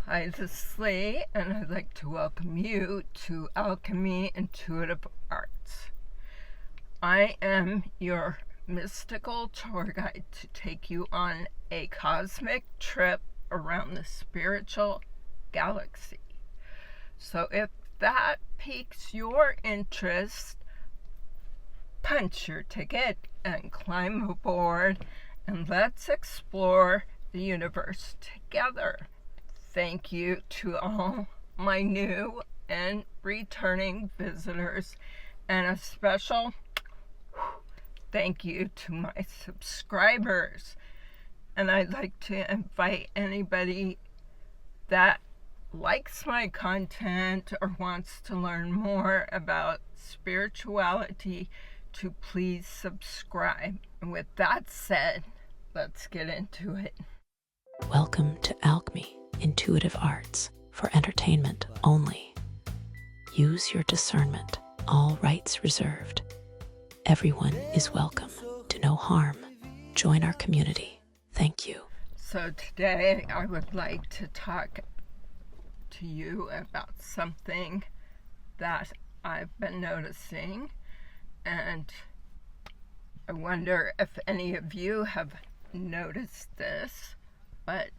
Hi, this is Lee, and I'd like to welcome you to Alcmy Intuitive Arts. I am your mystical tour guide to take you on a cosmic trip around the spiritual galaxy. So if that piques your interest, punch your ticket and climb aboard, and let's explore the universe together. Thank you to all my new and returning visitors, and a special thank you to my subscribers. And I'd like to invite anybody that likes my content or wants to learn more about spirituality to please subscribe. And with that said, let's get into it. Welcome to Alcmy Intuitive Arts, for entertainment only. Use your discernment, all rights reserved. Everyone is welcome. Do no harm. Join our community. Thank you. So today I would like to talk to you about something that I've been noticing, and I wonder if any of you have noticed this, but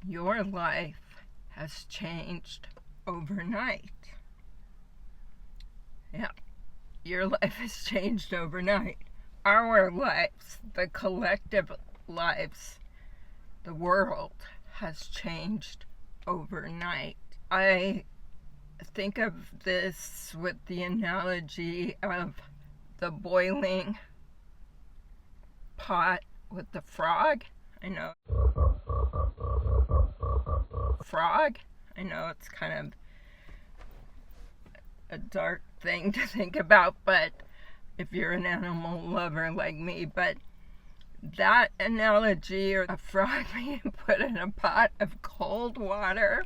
your life has changed overnight. Yeah, your life has changed overnight. Our lives, the collective lives, the world has changed overnight. I think of this with the analogy of the boiling pot with the frog. I know it's kind of a dark thing to think about, but if you're an animal lover like me, but that analogy, or a frog being put in a pot of cold water,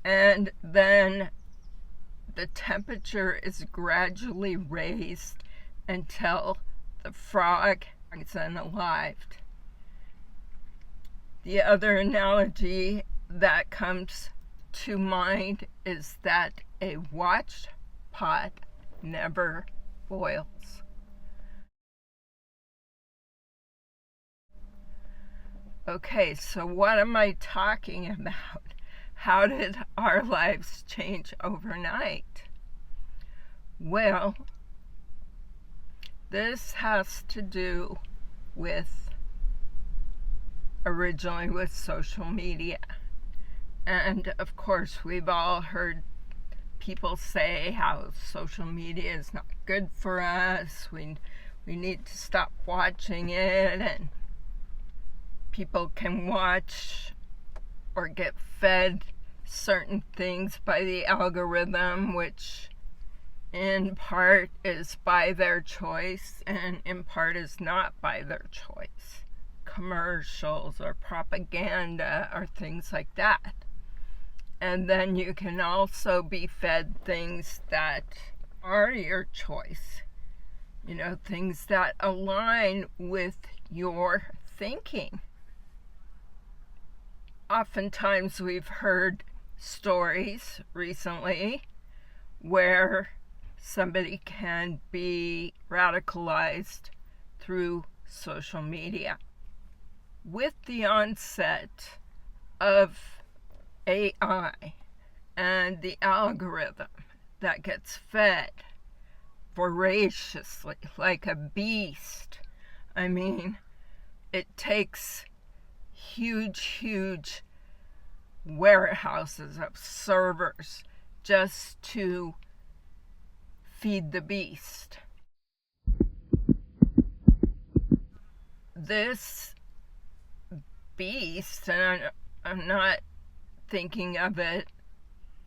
and then the temperature is gradually raised until the frog is unalived. The other analogy that comes to mind is that a watched pot never boils. Okay, so what am I talking about? How did our lives change overnight? Well, this has to do with originally with social media. And of course, we've all heard people say how social media is not good for us. We need to stop watching it, and people can watch or get fed certain things by the algorithm, which in part is by their choice and in part is not by their choice. Commercials or propaganda or things like that. And then you can also be fed things that are your choice. You know, things that align with your thinking. Oftentimes we've heard stories recently where somebody can be radicalized through social media. With the onset of AI and the algorithm that gets fed voraciously like a beast, I mean, it takes huge warehouses of servers just to feed the beast. This beast, and I'm not thinking of it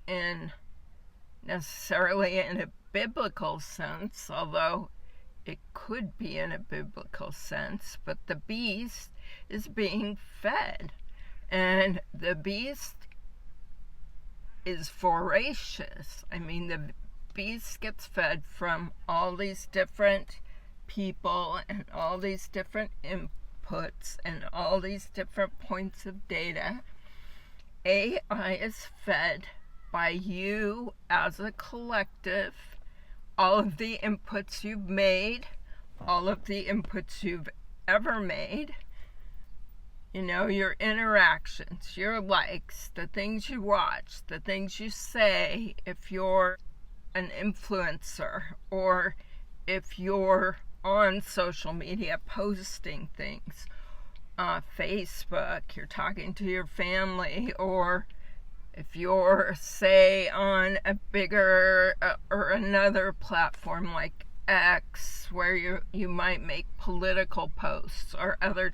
in necessarily in a biblical sense, although it could be in a biblical sense, but the beast is being fed, and the beast is voracious. I mean, the beast gets fed from all these different people and all these different inputs and all these different points of data, AI is fed by you as a collective, all of the inputs you've made, all of the inputs you've ever made, you know, your interactions, your likes, the things you watch, the things you say, if you're an influencer or if you're on social media posting things, Facebook, you're talking to your family, or if you're, say, on a bigger or another platform like X, where you might make political posts or other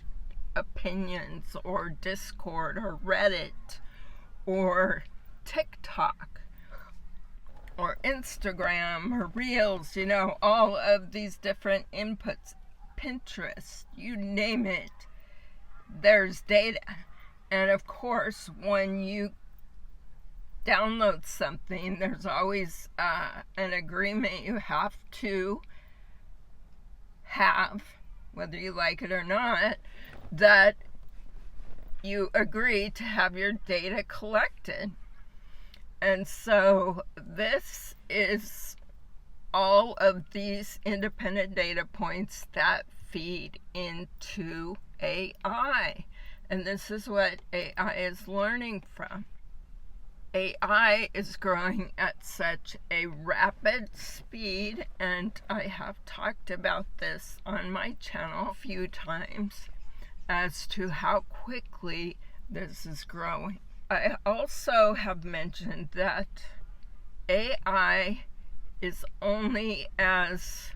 opinions, or Discord or Reddit or TikTok or Instagram or Reels, you know, all of these different inputs, Pinterest, you name it, there's data. And of course, when you download something, there's always an agreement you have to have, whether you like it or not, that you agree to have your data collected. And so this is all of these independent data points that feed into AI. And this is what AI is learning from. AI is growing at such a rapid speed, and I have talked about this on my channel a few times as to how quickly this is growing. I also have mentioned that AI is only as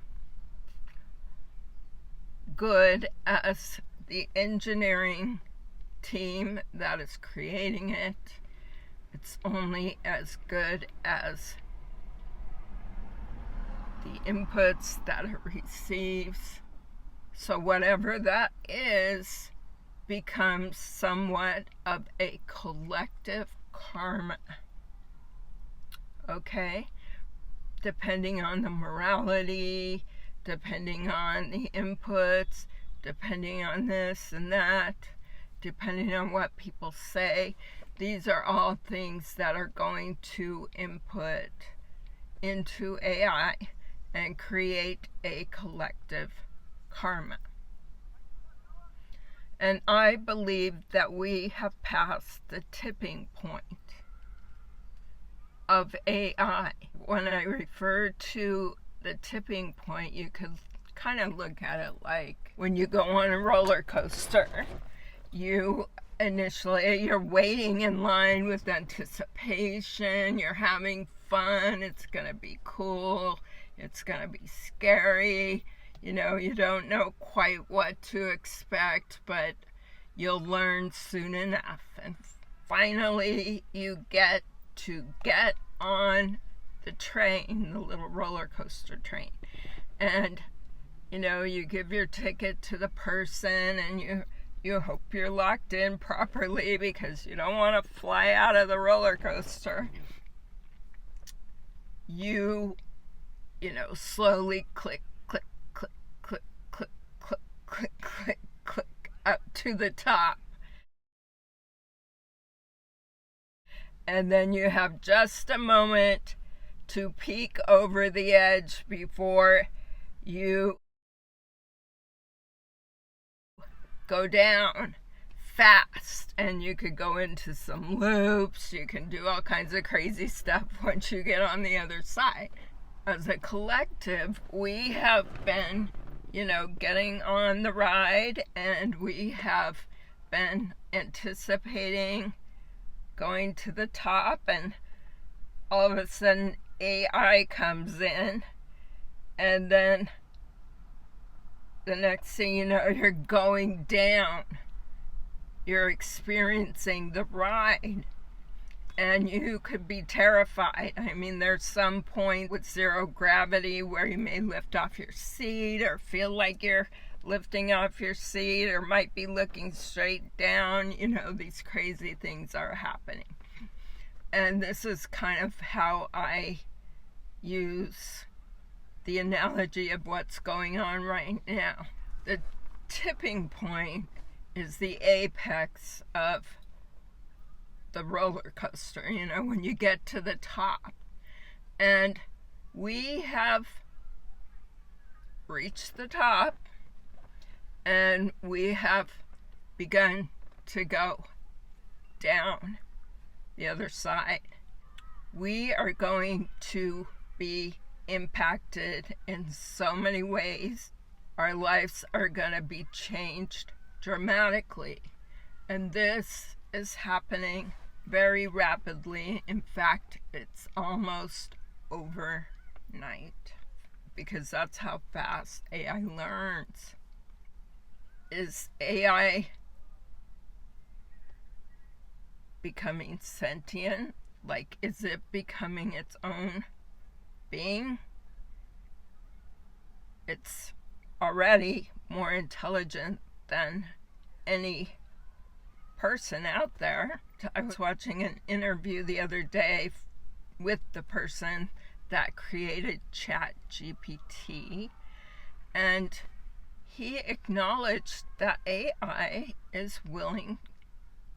good as the engineering team that is creating it. It's only as good as the inputs that it receives. So whatever that is becomes somewhat of a collective karma. Okay? Depending on the morality, depending on the inputs, depending on this and that, depending on what people say. These are all things that are going to input into AI and create a collective karma. And I believe that we have passed the tipping point of AI. When I refer to the tipping point, you could kind of look at it like when you go on a roller coaster. Initially, you're waiting in line with anticipation, you're having fun, it's gonna be cool, it's gonna be scary, you know, you don't know quite what to expect, but you'll learn soon enough. And finally, you get on the train, the little roller coaster train, and, you know, you give your ticket to the person, and you hope you're locked in properly because you don't want to fly out of the roller coaster. You know, slowly click, click, click, click, click, click, click, click, click up to the top. And then you have just a moment to peek over the edge before you go down fast. And you could go into some loops, you can do all kinds of crazy stuff once you get on the other side. As a collective, we have been, you know, getting on the ride, and we have been anticipating going to the top, and all of a sudden AI comes in, and then the next thing you know, you're going down. You're experiencing the ride, and you could be terrified. I mean, there's some point with zero gravity where you may lift off your seat or feel like you're lifting off your seat, or might be looking straight down. You know, these crazy things are happening. And this is kind of how I use the analogy of what's going on right now. The tipping point is the apex of the roller coaster, you know, when you get to the top. And we have reached the top, and we have begun to go down the other side. We are going to be impacted in so many ways. Our lives are going to be changed dramatically. And this is happening very rapidly. In fact, it's almost overnight, because that's how fast AI learns. Is AI becoming sentient? Like, is it becoming its own being? It's already more intelligent than any person out there. I was watching an interview the other day with the person that created ChatGPT, and he acknowledged that AI is willing,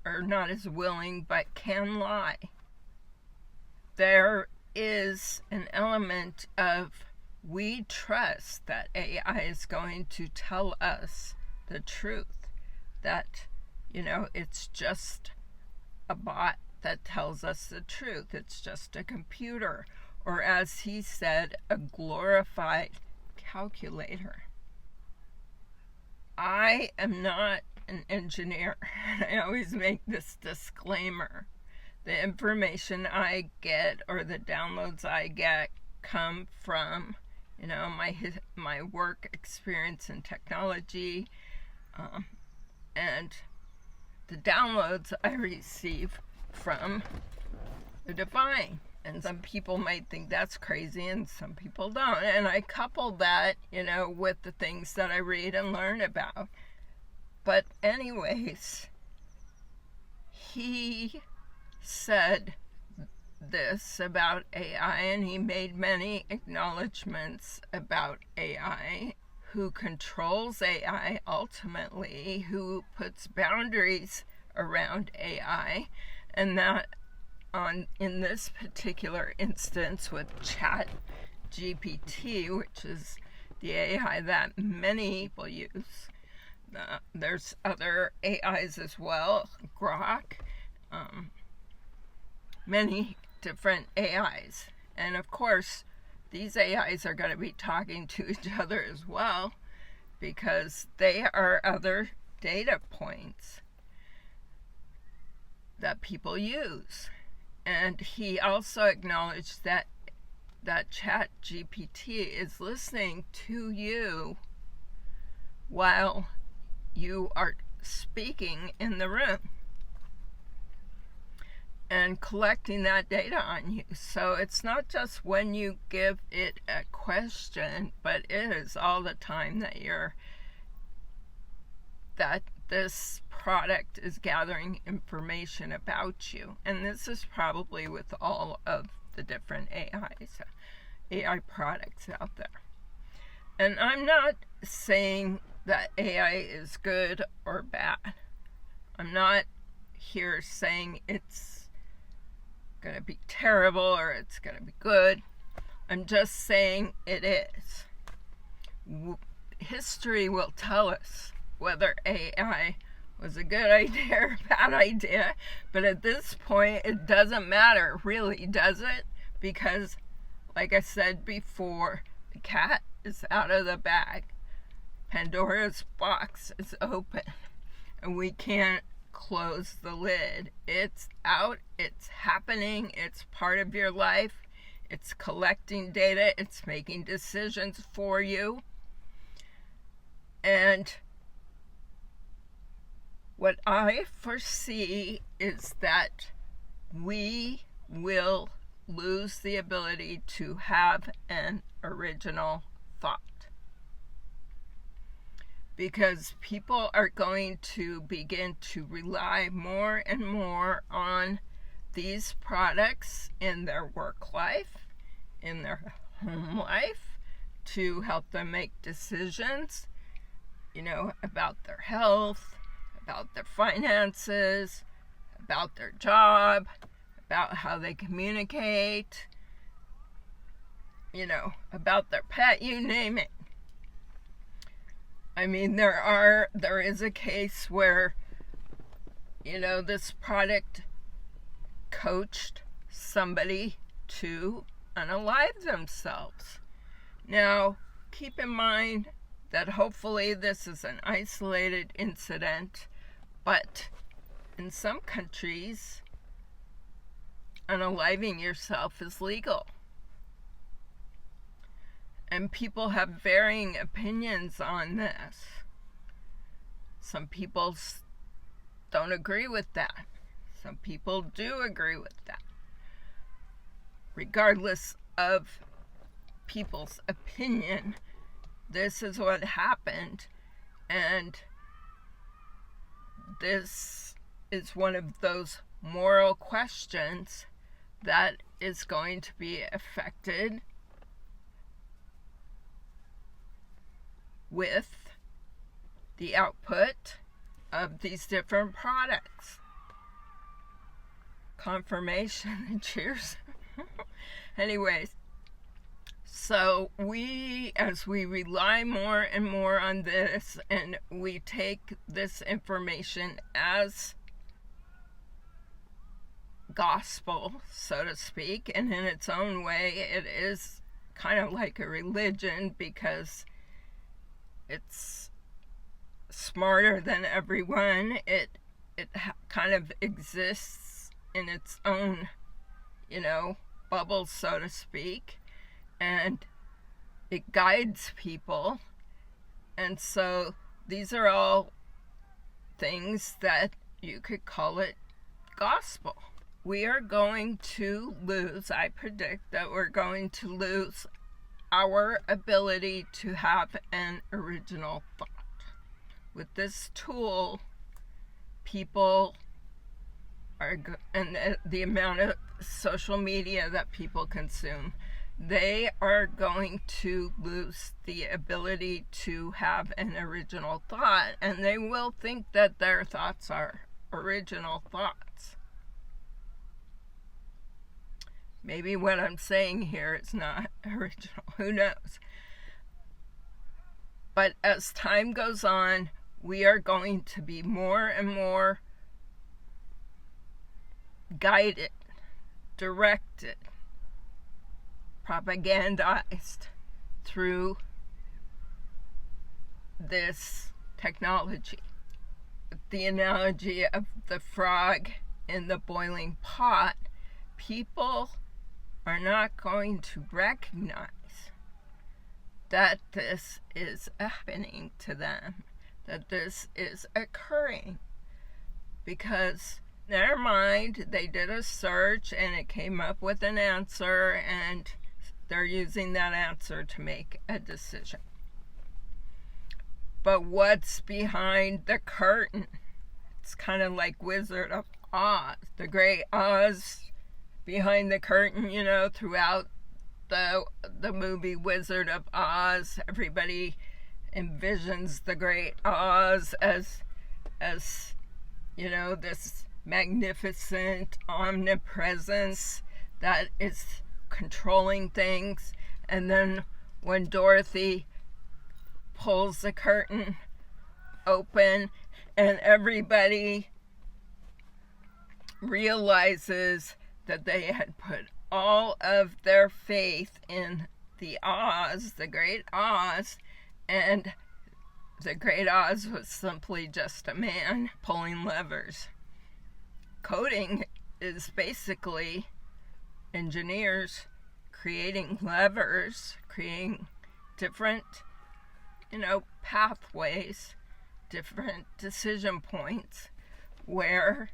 or not as willing, but can lie. There is an element of, we trust that AI is going to tell us the truth, that, you know, it's just a bot that tells us the truth. It's just a computer, or as he said, a glorified calculator. I am not an engineer. I always make this disclaimer. The information I get, or the downloads I get, come from, you know, my work experience in technology, and the downloads I receive from the divine. And some people might think that's crazy, and some people don't. And I couple that, you know, with the things that I read and learn about. But anyways, he said this about AI, and he made many acknowledgments about AI, who controls AI ultimately, who puts boundaries around AI, and that in this particular instance with ChatGPT, which is the AI that many people use. There's other AIs as well, Grok, many different AIs. And of course, these AIs are going to be talking to each other as well, because they are other data points that people use. And he also acknowledged that ChatGPT is listening to you while you are speaking in the room and collecting that data on you. So it's not just when you give it a question, but it is all the time that this product is gathering information about you. And this is probably with AI products out there. And I'm not saying that AI is good or bad. I'm not here saying it's going to be terrible or it's going to be good. I'm just saying it is. History will tell us whether AI was a good idea or a bad idea, but at this point it doesn't matter, really, does it? Because, like I said before, the cat is out of the bag. Pandora's box is open, and we can't close the lid. It's out, it's happening, it's part of your life, it's collecting data, it's making decisions for you. And what I foresee is that we will lose the ability to have an original thought, because people are going to begin to rely more and more on these products in their work life, in their home life, to help them make decisions, you know, about their health, about their finances, about their job, about how they communicate, about their pet, you name it. I mean, there is a case where, this product coached somebody to unalive themselves. Now, keep in mind that hopefully this is an isolated incident, but in some countries, unaliving yourself is legal. And people have varying opinions on this. Some people don't agree with that. Some people do agree with that. Regardless of people's opinion, this is what happened, and this is one of those moral questions that is going to be affected with the output of these different products. Confirmation and cheers. Anyways, so as we rely more and more on this, and we take this information as gospel, so to speak, and in its own way, it is kind of like a religion because it's smarter than everyone. It kind of exists in its own, bubble, so to speak, and it guides people. And so these are all things that you could call it gospel. We are going to lose, I predict that we're going to lose our ability to have an original thought. With this tool, people and the amount of social media that people consume, they are going to lose the ability to have an original thought, and they will think that their thoughts are original thoughts. Maybe what I'm saying here is not original, who knows? But as time goes on, we are going to be more and more guided, directed, propagandized through this technology. The analogy of the frog in the boiling pot, people are not going to recognize that this is happening to them, that this is occurring, because in their mind they did a search and it came up with an answer, and they're using that answer to make a decision. But what's behind the curtain? It's kind of like Wizard of Oz, the Great Oz behind the curtain, throughout the movie Wizard of Oz. Everybody envisions the Great Oz as this magnificent omnipresence that is controlling things. And then when Dorothy pulls the curtain open and everybody realizes that they had put all of their faith in the Oz, the Great Oz, and the Great Oz was simply just a man pulling levers. Coding is basically engineers creating levers, creating different, pathways, different decision points where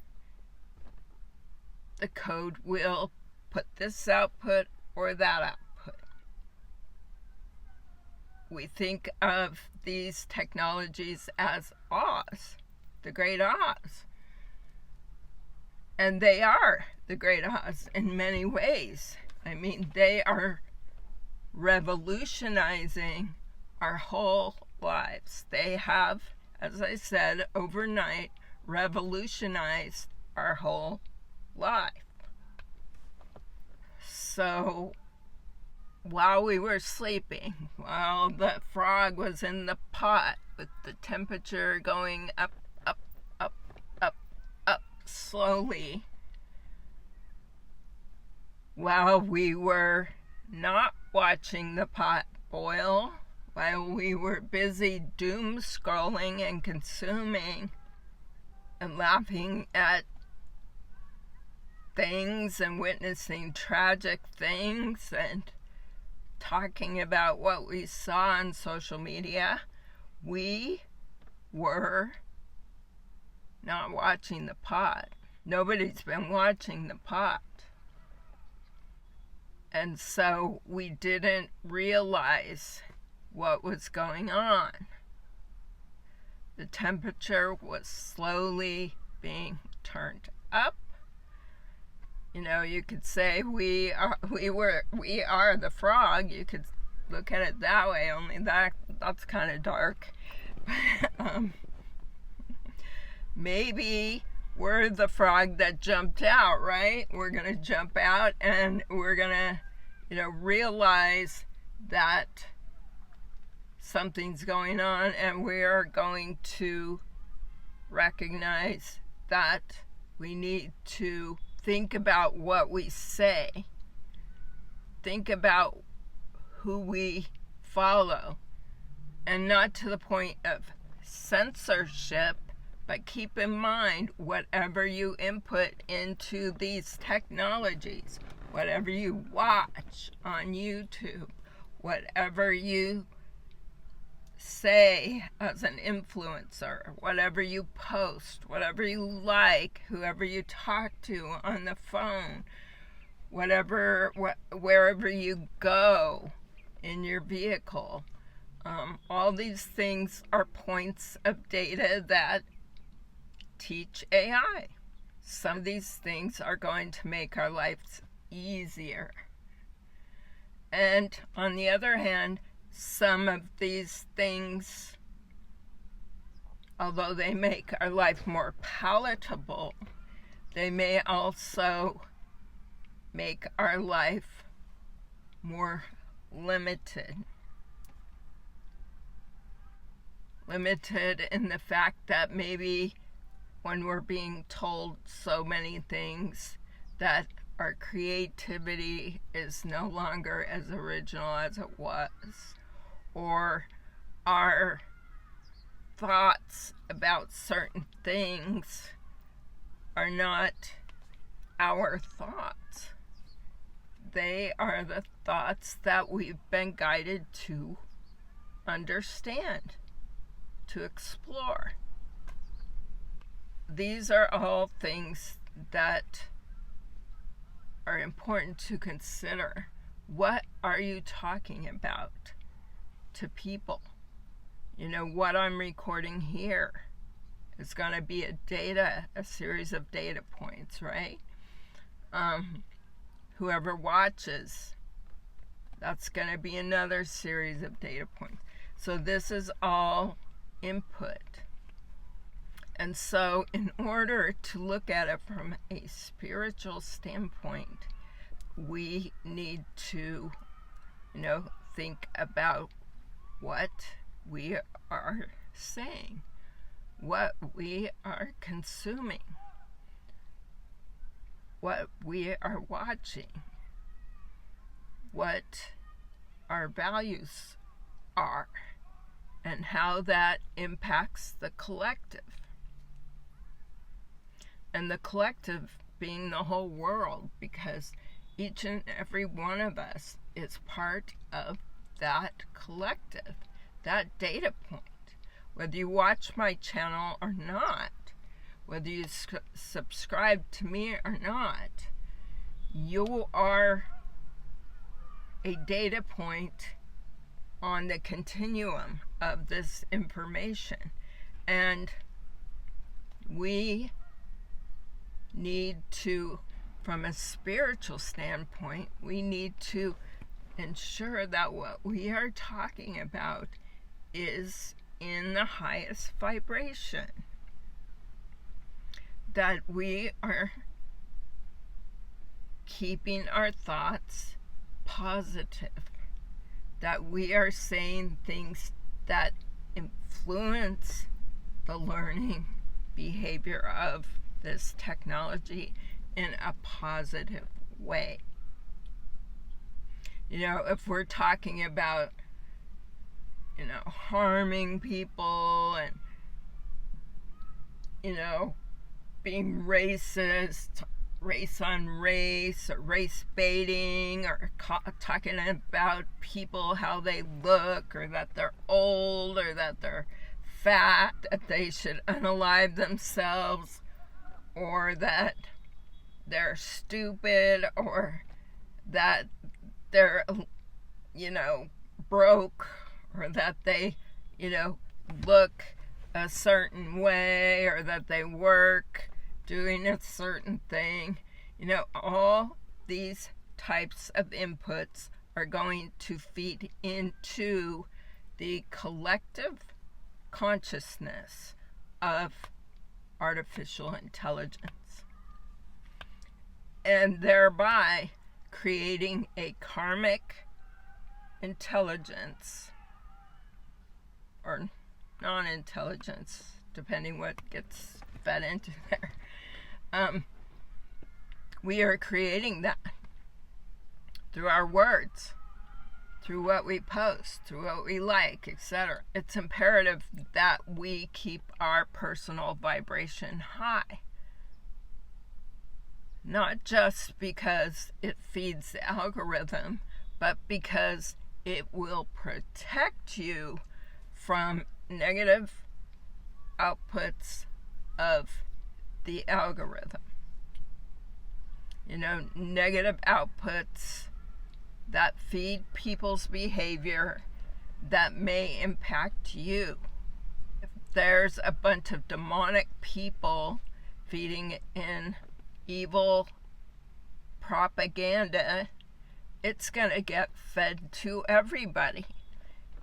the code will put this output or that output. We think of these technologies as Oz, the Great Oz. And they are the Great Oz in many ways. I mean, they are revolutionizing our whole lives. They have, as I said, overnight revolutionized our whole life. So while we were sleeping, while the frog was in the pot with the temperature going up, up, up, up, up slowly, while we were not watching the pot boil, while we were busy doom scrolling and consuming and laughing at things and witnessing tragic things and talking about what we saw on social media, we were not watching the pot. Nobody's been watching the pot. And so we didn't realize what was going on. The temperature was slowly being turned up. You know, you could say we are the frog. You could look at it that way, only that's kind of dark. Maybe we're the frog that jumped out, right? We're going to jump out and we're going to, realize that something's going on, and we are going to recognize that we need to think about what we say, think about who we follow, and not to the point of censorship, but keep in mind whatever you input into these technologies, whatever you watch on YouTube, whatever you say as an influencer, whatever you post, whatever you like, whoever you talk to on the phone, wherever you go in your vehicle. All these things are points of data that teach AI. Some of these things are going to make our lives easier. And on the other hand, some of these things, although they make our life more palatable, they may also make our life more limited. Limited in the fact that maybe when we're being told so many things, that our creativity is no longer as original as it was, or our thoughts about certain things are not our thoughts. They are the thoughts that we've been guided to understand, to explore. These are all things that are important to consider. What are you talking about to people? What I'm recording here is going to be a series of data points, right? Whoever watches, that's going to be another series of data points. So this is all input. And so in order to look at it from a spiritual standpoint, we need to, think about what we are saying, what we are consuming, what we are watching, what our values are, and how that impacts the collective. And the collective being the whole world, because each and every one of us is part of that collective, that data point. Whether you watch my channel or not, whether you subscribe to me or not, you are a data point on the continuum of this information. And we need to, from a spiritual standpoint, we need to ensure that what we are talking about is in the highest vibration. that we are keeping our thoughts positive, that we are saying things that influence the learning behavior of this technology in a positive way. If we're talking about, harming people and, being racist, race on race, or race baiting, or talking about people, how they look, or that they're old, or that they're fat, that they should unalive themselves, or that they're stupid, or that they're, broke, or that they, look a certain way, or that they work doing a certain thing. All these types of inputs are going to feed into the collective consciousness of artificial intelligence, and thereby creating a karmic intelligence, or non-intelligence, depending what gets fed into there. We are creating that through our words, through what we post, through what we like, etc. It's imperative that we keep our personal vibration high. Not just because it feeds the algorithm, but because it will protect you from negative outputs of the algorithm. Negative outputs that feed people's behavior that may impact you. If there's a bunch of demonic people feeding in evil propaganda, it's going to get fed to everybody.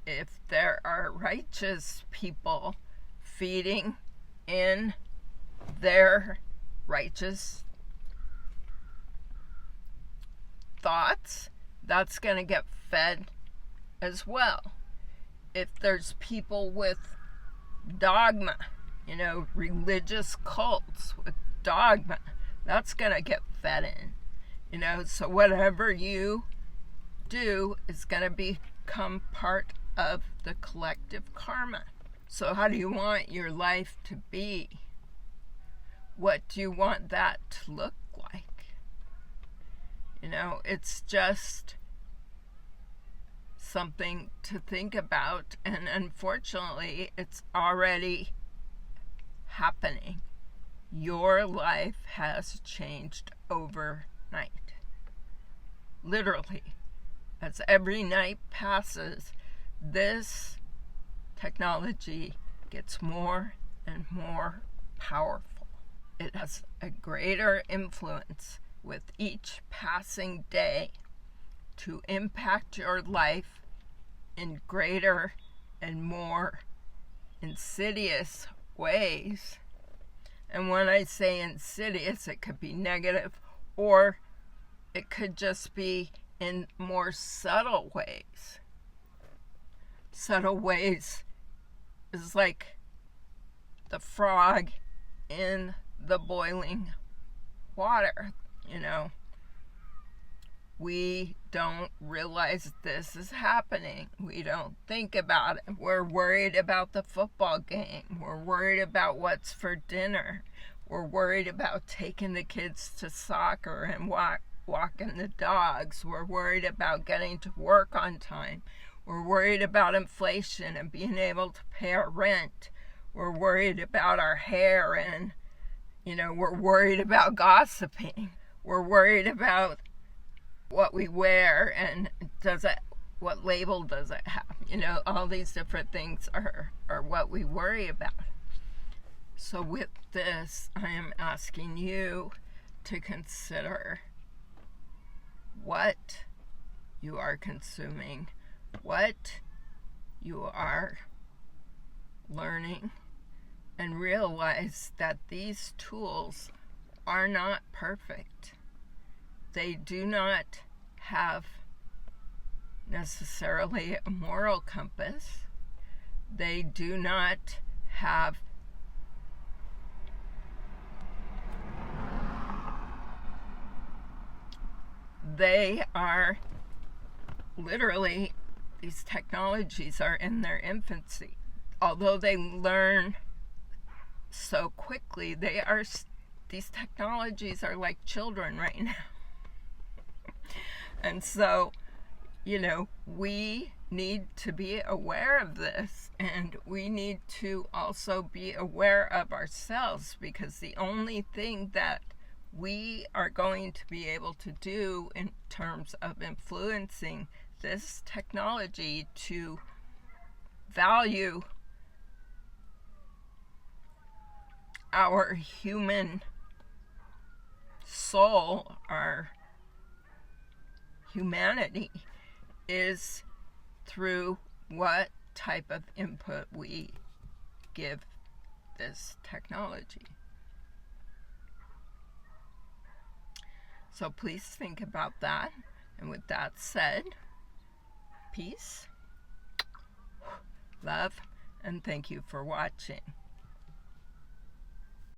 If there are righteous people feeding in their righteous thoughts, that's going to get fed as well. If there's people with dogma, religious cults with dogma, that's going to get fed in. So whatever you do is going to become part of the collective karma. So how do you want your life to be? What do you want that to look like? It's just something to think about, and unfortunately, it's already happening. Your life has changed overnight. Literally. As every night passes, this technology gets more and more powerful. It has a greater influence with each passing day to impact your life in greater and more insidious ways. And when I say insidious, it could be negative, or it could just be in more subtle ways. Subtle ways is like the frog in the boiling water. We don't realize this is happening. We don't think about it. We're worried about the football game. We're worried about what's for dinner. We're worried about taking the kids to soccer and walking the dogs. We're worried about getting to work on time. We're worried about inflation and being able to pay our rent. We're worried about our hair, and we're worried about gossiping. We're worried about what we wear, and what label does it have? All these different things are what we worry about. So with this, I am asking you to consider what you are consuming, what you are learning, and realize that these tools are not perfect. They do not have necessarily a moral compass. They do not have they are literally, these technologies are in their infancy. Although they learn so quickly, these technologies are like children right now. And so, we need to be aware of this, and we need to also be aware of ourselves, because the only thing that we are going to be able to do in terms of influencing this technology to value our human soul, our humanity, is through what type of input we give this technology. So please think about that. And with that said, peace, love, and thank you for watching.